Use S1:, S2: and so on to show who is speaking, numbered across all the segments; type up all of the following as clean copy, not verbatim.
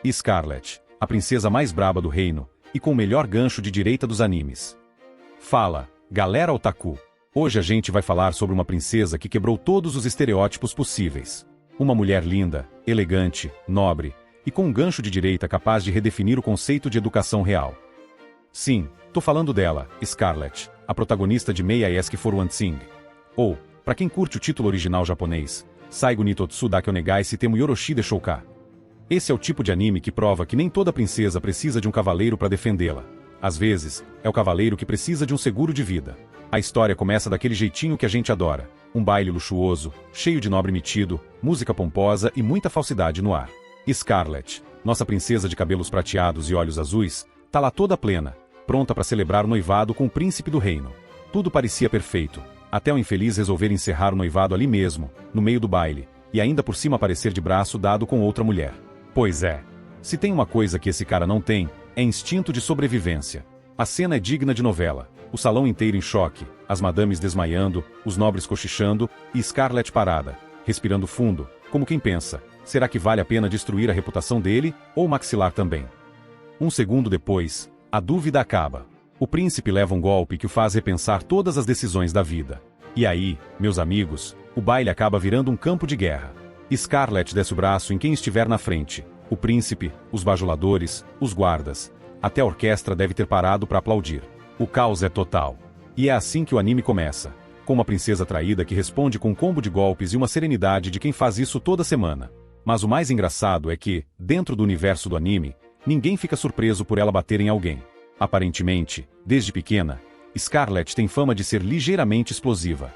S1: E Scarlet, a princesa mais braba do reino, e com o melhor gancho de direita dos animes. Fala, galera otaku! Hoje a gente vai falar sobre uma princesa que quebrou todos os estereótipos possíveis. Uma mulher linda, elegante, nobre, e com um gancho de direita capaz de redefinir o conceito de educação real. Sim, tô falando dela, Scarlet, a protagonista de Mei Aeski Foruansing. Ou, para quem curte o título original japonês, Saigo ni Totsu Dake Onegai Shitemu Yoroshi de Shouka. Esse é o tipo de anime que prova que nem toda princesa precisa de um cavaleiro para defendê-la. Às vezes, é o cavaleiro que precisa de um seguro de vida. A história começa daquele jeitinho que a gente adora. Um baile luxuoso, cheio de nobre metido, música pomposa e muita falsidade no ar. Scarlet, nossa princesa de cabelos prateados e olhos azuis, tá lá toda plena, pronta para celebrar o noivado com o príncipe do reino. Tudo parecia perfeito, até o infeliz resolver encerrar o noivado ali mesmo, no meio do baile, e ainda por cima aparecer de braço dado com outra mulher. Pois é. Se tem uma coisa que esse cara não tem, é instinto de sobrevivência. A cena é digna de novela. O salão inteiro em choque, as madames desmaiando, os nobres cochichando e Scarlet parada, respirando fundo, como quem pensa, será que vale a pena destruir a reputação dele, ou o maxilar também? Um segundo depois, a dúvida acaba. O príncipe leva um golpe que o faz repensar todas as decisões da vida. E aí, meus amigos, o baile acaba virando um campo de guerra. Scarlet desce o braço em quem estiver na frente. O príncipe, os bajuladores, os guardas. Até a orquestra deve ter parado para aplaudir. O caos é total. E é assim que o anime começa. Com uma princesa traída que responde com um combo de golpes e uma serenidade de quem faz isso toda semana. Mas o mais engraçado é que, dentro do universo do anime, ninguém fica surpreso por ela bater em alguém. Aparentemente, desde pequena, Scarlet tem fama de ser ligeiramente explosiva.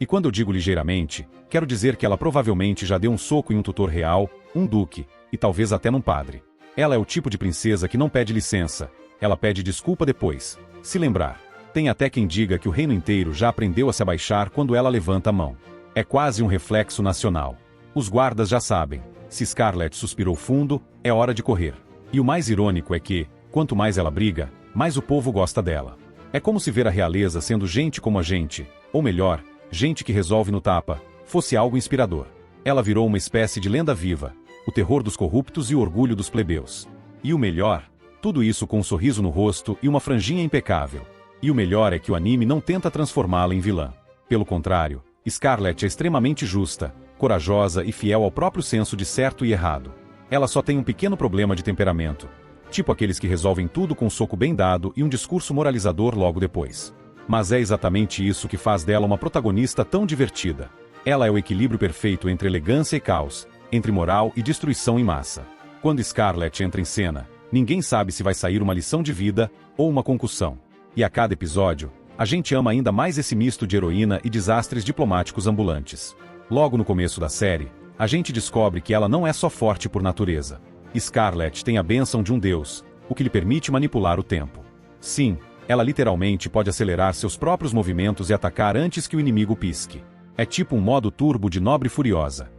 S1: E quando eu digo ligeiramente, quero dizer que ela provavelmente já deu um soco em um tutor real, um duque, e talvez até num padre. Ela é o tipo de princesa que não pede licença, ela pede desculpa depois. Se lembrar. Tem até quem diga que o reino inteiro já aprendeu a se abaixar quando ela levanta a mão. É quase um reflexo nacional. Os guardas já sabem. Se Scarlet suspirou fundo, é hora de correr. E o mais irônico é que, quanto mais ela briga, mais o povo gosta dela. É como se ver a realeza sendo gente como a gente, ou melhor, gente que resolve no tapa, fosse algo inspirador. Ela virou uma espécie de lenda viva, o terror dos corruptos e o orgulho dos plebeus. E o melhor, tudo isso com um sorriso no rosto e uma franjinha impecável. E o melhor é que o anime não tenta transformá-la em vilã. Pelo contrário, Scarlet é extremamente justa, corajosa e fiel ao próprio senso de certo e errado. Ela só tem um pequeno problema de temperamento. Tipo aqueles que resolvem tudo com um soco bem dado e um discurso moralizador logo depois. Mas é exatamente isso que faz dela uma protagonista tão divertida. Ela é o equilíbrio perfeito entre elegância e caos, entre moral e destruição em massa. Quando Scarlet entra em cena, ninguém sabe se vai sair uma lição de vida ou uma concussão. E a cada episódio, a gente ama ainda mais esse misto de heroína e desastres diplomáticos ambulantes. Logo no começo da série, a gente descobre que ela não é só forte por natureza. Scarlet tem a bênção de um deus, o que lhe permite manipular o tempo. Sim, ela literalmente pode acelerar seus próprios movimentos e atacar antes que o inimigo pisque. É tipo um modo turbo de Nobre Furiosa.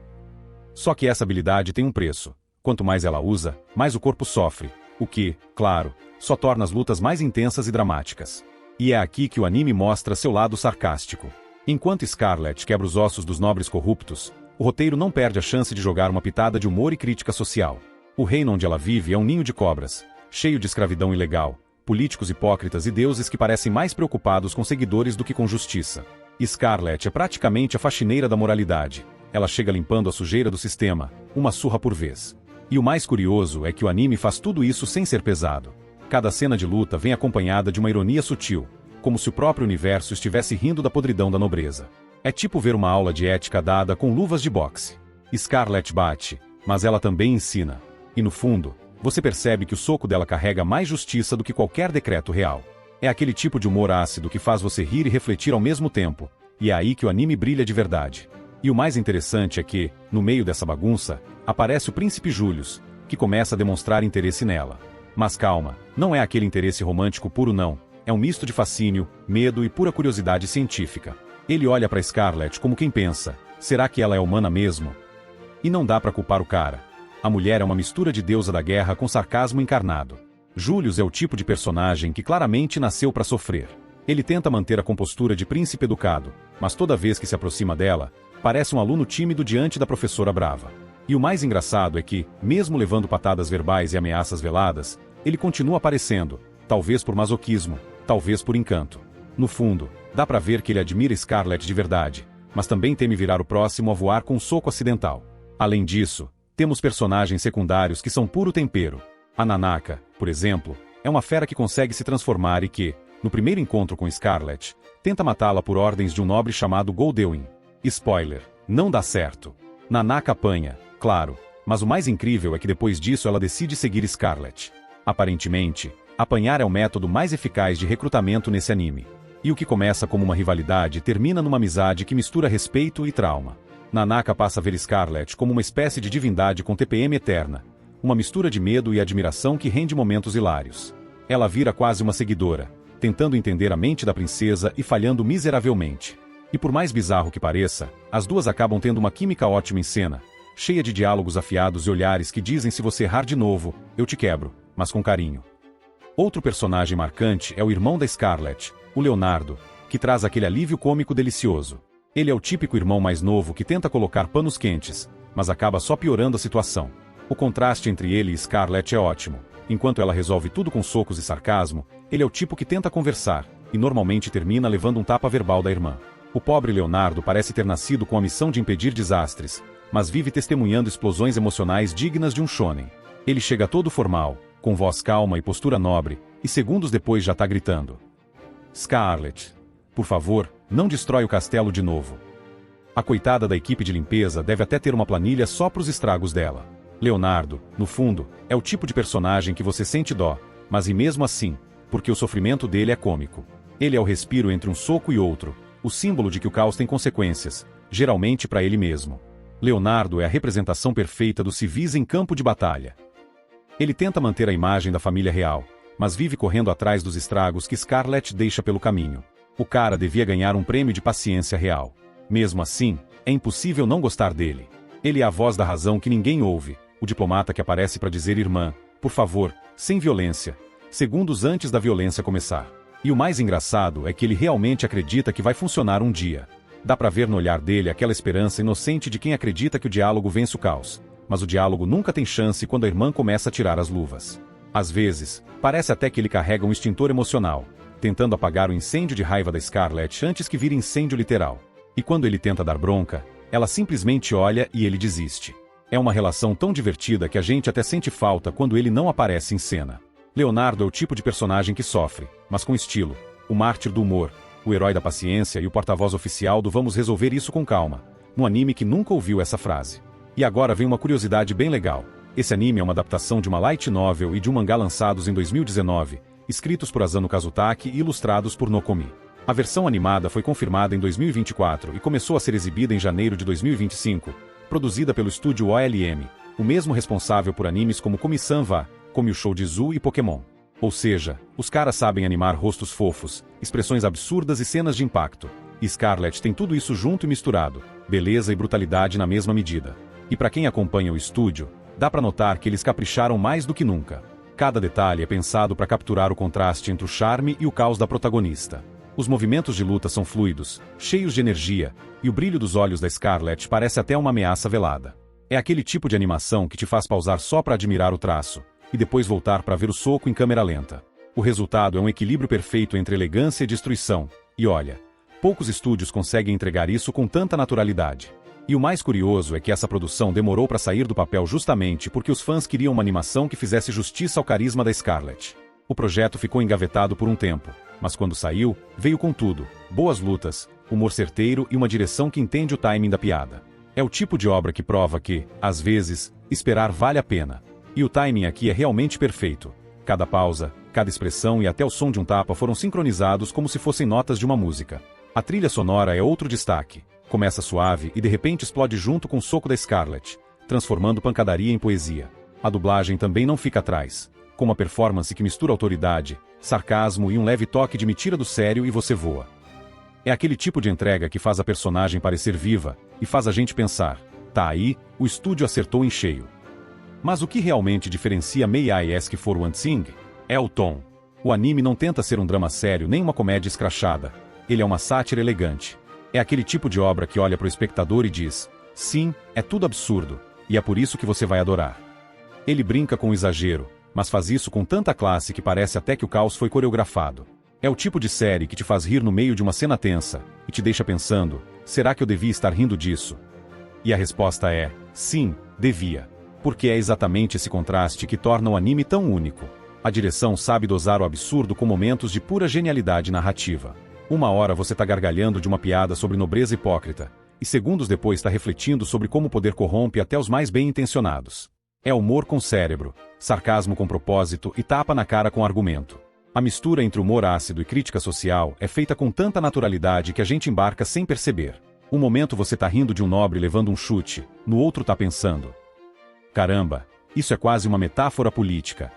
S1: Só que essa habilidade tem um preço. Quanto mais ela usa, mais o corpo sofre, o que, claro, só torna as lutas mais intensas e dramáticas. E é aqui que o anime mostra seu lado sarcástico. Enquanto Scarlet quebra os ossos dos nobres corruptos, o roteiro não perde a chance de jogar uma pitada de humor e crítica social. O reino onde ela vive é um ninho de cobras, cheio de escravidão ilegal, políticos hipócritas e deuses que parecem mais preocupados com seguidores do que com justiça. Scarlet é praticamente a faxineira da moralidade. Ela chega limpando a sujeira do sistema, uma surra por vez. E o mais curioso é que o anime faz tudo isso sem ser pesado. Cada cena de luta vem acompanhada de uma ironia sutil, como se o próprio universo estivesse rindo da podridão da nobreza. É tipo ver uma aula de ética dada com luvas de boxe. Scarlet bate, mas ela também ensina. E no fundo, você percebe que o soco dela carrega mais justiça do que qualquer decreto real. É aquele tipo de humor ácido que faz você rir e refletir ao mesmo tempo, e é aí que o anime brilha de verdade. E o mais interessante é que, no meio dessa bagunça, aparece o príncipe Julius, que começa a demonstrar interesse nela. Mas calma, não é aquele interesse romântico puro não, é um misto de fascínio, medo e pura curiosidade científica. Ele olha para Scarlet como quem pensa, será que ela é humana mesmo? E não dá para culpar o cara. A mulher é uma mistura de deusa da guerra com sarcasmo encarnado. Julius é o tipo de personagem que claramente nasceu para sofrer. Ele tenta manter a compostura de príncipe educado, mas toda vez que se aproxima dela, parece um aluno tímido diante da professora brava. E o mais engraçado é que, mesmo levando patadas verbais e ameaças veladas, ele continua aparecendo, talvez por masoquismo, talvez por encanto. No fundo, dá pra ver que ele admira Scarlett de verdade, mas também teme virar o próximo a voar com um soco acidental. Além disso, temos personagens secundários que são puro tempero. A Nanaka, por exemplo, é uma fera que consegue se transformar e que, no primeiro encontro com Scarlett, tenta matá-la por ordens de um nobre chamado Goldewyn. Spoiler, não dá certo. Nanaka apanha, claro, mas o mais incrível é que depois disso ela decide seguir Scarlett. Aparentemente, apanhar é o método mais eficaz de recrutamento nesse anime. E o que começa como uma rivalidade termina numa amizade que mistura respeito e trauma. Nanaka passa a ver Scarlett como uma espécie de divindade com TPM eterna. Uma mistura de medo e admiração que rende momentos hilários. Ela vira quase uma seguidora, tentando entender a mente da princesa e falhando miseravelmente. E por mais bizarro que pareça, as duas acabam tendo uma química ótima em cena, cheia de diálogos afiados e olhares que dizem: se você errar de novo, eu te quebro, mas com carinho. Outro personagem marcante é o irmão da Scarlett, o Leonardo, que traz aquele alívio cômico delicioso. Ele é o típico irmão mais novo que tenta colocar panos quentes, mas acaba só piorando a situação. O contraste entre ele e Scarlett é ótimo. Enquanto ela resolve tudo com socos e sarcasmo, ele é o tipo que tenta conversar, e normalmente termina levando um tapa verbal da irmã. O pobre Leonardo parece ter nascido com a missão de impedir desastres, mas vive testemunhando explosões emocionais dignas de um shonen. Ele chega todo formal, com voz calma e postura nobre, e segundos depois já tá gritando: Scarlett, por favor, não destrói o castelo de novo. A coitada da equipe de limpeza deve até ter uma planilha só pros estragos dela. Leonardo, no fundo, é o tipo de personagem que você sente dó, mas e mesmo assim, porque o sofrimento dele é cômico. Ele é o respiro entre um soco e outro, o símbolo de que o caos tem consequências, geralmente para ele mesmo. Leonardo é a representação perfeita dos civis em campo de batalha. Ele tenta manter a imagem da família real, mas vive correndo atrás dos estragos que Scarlett deixa pelo caminho. O cara devia ganhar um prêmio de paciência real. Mesmo assim, é impossível não gostar dele. Ele é a voz da razão que ninguém ouve, o diplomata que aparece para dizer: irmã, por favor, sem violência, segundos antes da violência começar. E o mais engraçado é que ele realmente acredita que vai funcionar um dia. Dá pra ver no olhar dele aquela esperança inocente de quem acredita que o diálogo vence o caos. Mas o diálogo nunca tem chance quando a irmã começa a tirar as luvas. Às vezes, parece até que ele carrega um extintor emocional, tentando apagar o incêndio de raiva da Scarlett antes que vire incêndio literal. E quando ele tenta dar bronca, ela simplesmente olha e ele desiste. É uma relação tão divertida que a gente até sente falta quando ele não aparece em cena. Leonardo é o tipo de personagem que sofre, mas com estilo. O mártir do humor, o herói da paciência e o porta-voz oficial do vamos resolver isso com calma. Um anime que nunca ouviu essa frase. E agora vem uma curiosidade bem legal. Esse anime é uma adaptação de uma light novel e de um mangá lançados em 2019, escritos por Asano Kazutaki e ilustrados por Nokomi. A versão animada foi confirmada em 2024 e começou a ser exibida em janeiro de 2025, produzida pelo estúdio OLM, o mesmo responsável por animes como Komi-san wa, Komi o Shoujizu e Pokémon. Ou seja, os caras sabem animar rostos fofos, expressões absurdas e cenas de impacto. E Scarlett tem tudo isso junto e misturado, beleza e brutalidade na mesma medida. E para quem acompanha o estúdio, dá pra notar que eles capricharam mais do que nunca. Cada detalhe é pensado para capturar o contraste entre o charme e o caos da protagonista. Os movimentos de luta são fluidos, cheios de energia, e o brilho dos olhos da Scarlett parece até uma ameaça velada. É aquele tipo de animação que te faz pausar só para admirar o traço, e depois voltar para ver o soco em câmera lenta. O resultado é um equilíbrio perfeito entre elegância e destruição, e olha, poucos estúdios conseguem entregar isso com tanta naturalidade. E o mais curioso é que essa produção demorou para sair do papel justamente porque os fãs queriam uma animação que fizesse justiça ao carisma da Scarlett. O projeto ficou engavetado por um tempo, mas quando saiu, veio com tudo: boas lutas, humor certeiro e uma direção que entende o timing da piada. É o tipo de obra que prova que, às vezes, esperar vale a pena. E o timing aqui é realmente perfeito. Cada pausa, cada expressão e até o som de um tapa foram sincronizados como se fossem notas de uma música. A trilha sonora é outro destaque. Começa suave e de repente explode junto com o soco da Scarlett, transformando pancadaria em poesia. A dublagem também não fica atrás, com uma performance que mistura autoridade, sarcasmo e um leve toque de me tira do sério e você voa. É aquele tipo de entrega que faz a personagem parecer viva e faz a gente pensar: tá aí, o estúdio acertou em cheio. Mas o que realmente diferencia May I Ask for One Thing? É o tom. O anime não tenta ser um drama sério nem uma comédia escrachada. Ele é uma sátira elegante. É aquele tipo de obra que olha para o espectador e diz: sim, é tudo absurdo. E é por isso que você vai adorar. Ele brinca com o exagero, mas faz isso com tanta classe que parece até que o caos foi coreografado. É o tipo de série que te faz rir no meio de uma cena tensa, e te deixa pensando, será que eu devia estar rindo disso? E a resposta é, sim, devia. Porque é exatamente esse contraste que torna o anime tão único. A direção sabe dosar o absurdo com momentos de pura genialidade narrativa. Uma hora você tá gargalhando de uma piada sobre nobreza hipócrita, e segundos depois está refletindo sobre como o poder corrompe até os mais bem-intencionados. É humor com cérebro, sarcasmo com propósito e tapa na cara com argumento. A mistura entre humor ácido e crítica social é feita com tanta naturalidade que a gente embarca sem perceber. Um momento você tá rindo de um nobre levando um chute, no outro tá pensando. Caramba, isso é quase uma metáfora política.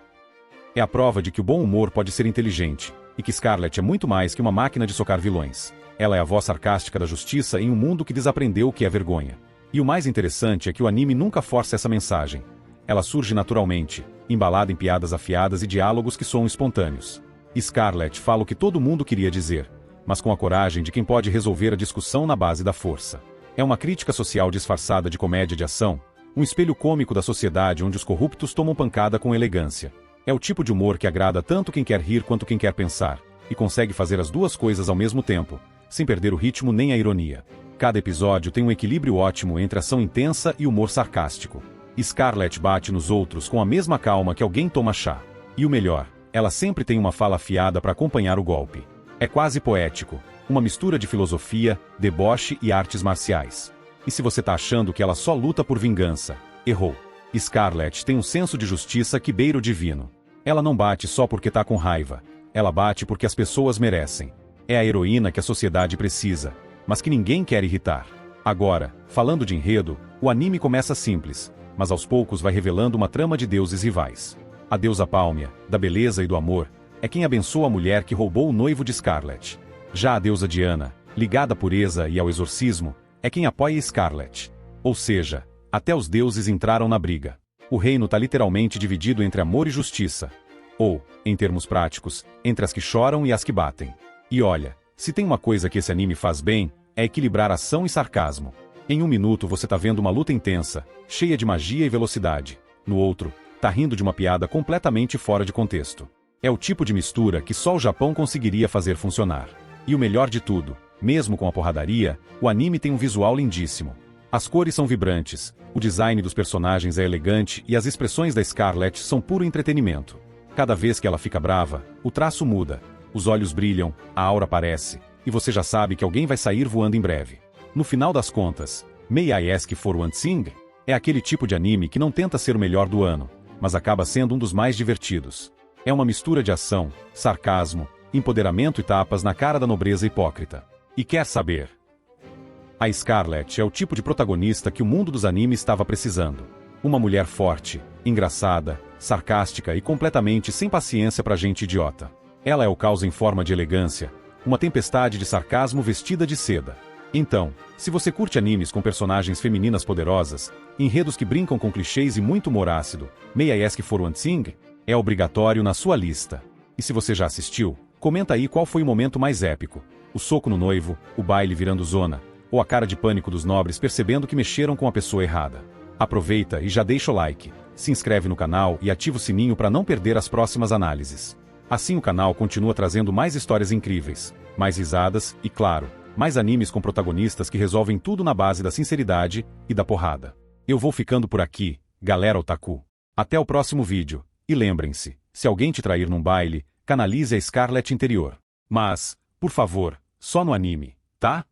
S1: É a prova de que o bom humor pode ser inteligente, e que Scarlet é muito mais que uma máquina de socar vilões. Ela é a voz sarcástica da justiça em um mundo que desaprendeu o que é vergonha. E o mais interessante é que o anime nunca força essa mensagem. Ela surge naturalmente, embalada em piadas afiadas e diálogos que soam espontâneos. Scarlet fala o que todo mundo queria dizer, mas com a coragem de quem pode resolver a discussão na base da força. É uma crítica social disfarçada de comédia de ação, um espelho cômico da sociedade onde os corruptos tomam pancada com elegância. É o tipo de humor que agrada tanto quem quer rir quanto quem quer pensar, e consegue fazer as duas coisas ao mesmo tempo, sem perder o ritmo nem a ironia. Cada episódio tem um equilíbrio ótimo entre ação intensa e humor sarcástico. Scarlet bate nos outros com a mesma calma que alguém toma chá. E o melhor, ela sempre tem uma fala afiada para acompanhar o golpe. É quase poético, uma mistura de filosofia, deboche e artes marciais. E se você tá achando que ela só luta por vingança, errou. Scarlet tem um senso de justiça que beira o divino. Ela não bate só porque tá com raiva. Ela bate porque as pessoas merecem. É a heroína que a sociedade precisa, mas que ninguém quer irritar. Agora, falando de enredo, o anime começa simples, mas aos poucos vai revelando uma trama de deuses rivais. A deusa Pálmia, da beleza e do amor, é quem abençoa a mulher que roubou o noivo de Scarlet. Já a deusa Diana, ligada à pureza e ao exorcismo, é quem apoia Scarlet. Ou seja, até os deuses entraram na briga. O reino tá literalmente dividido entre amor e justiça. Ou, em termos práticos, entre as que choram e as que batem. E olha, se tem uma coisa que esse anime faz bem, é equilibrar ação e sarcasmo. Em um minuto você tá vendo uma luta intensa, cheia de magia e velocidade. No outro, tá rindo de uma piada completamente fora de contexto. É o tipo de mistura que só o Japão conseguiria fazer funcionar. E o melhor de tudo, mesmo com a porradaria, o anime tem um visual lindíssimo. As cores são vibrantes, o design dos personagens é elegante e as expressões da Scarlet são puro entretenimento. Cada vez que ela fica brava, o traço muda, os olhos brilham, a aura aparece, e você já sabe que alguém vai sair voando em breve. No final das contas, May I Ask for One Thing? É aquele tipo de anime que não tenta ser o melhor do ano, mas acaba sendo um dos mais divertidos. É uma mistura de ação, sarcasmo, empoderamento e tapas na cara da nobreza hipócrita. E quer saber? A Scarlet é o tipo de protagonista que o mundo dos animes estava precisando. Uma mulher forte, engraçada, sarcástica e completamente sem paciência pra gente idiota. Ela é o caos em forma de elegância, uma tempestade de sarcasmo vestida de seda. Então, se você curte animes com personagens femininas poderosas, enredos que brincam com clichês e muito humor ácido, May I Ask for One Thing? É obrigatório na sua lista. E se você já assistiu, comenta aí qual foi o momento mais épico. O soco no noivo, o baile virando zona, ou a cara de pânico dos nobres percebendo que mexeram com a pessoa errada. Aproveita e já deixa o like, se inscreve no canal e ativa o sininho para não perder as próximas análises. Assim o canal continua trazendo mais histórias incríveis, mais risadas e, claro, mais animes com protagonistas que resolvem tudo na base da sinceridade e da porrada. Eu vou ficando por aqui, galera otaku. Até o próximo vídeo, e lembrem-se, se alguém te trair num baile, canalize a Scarlet interior. Mas, por favor, só no anime, tá?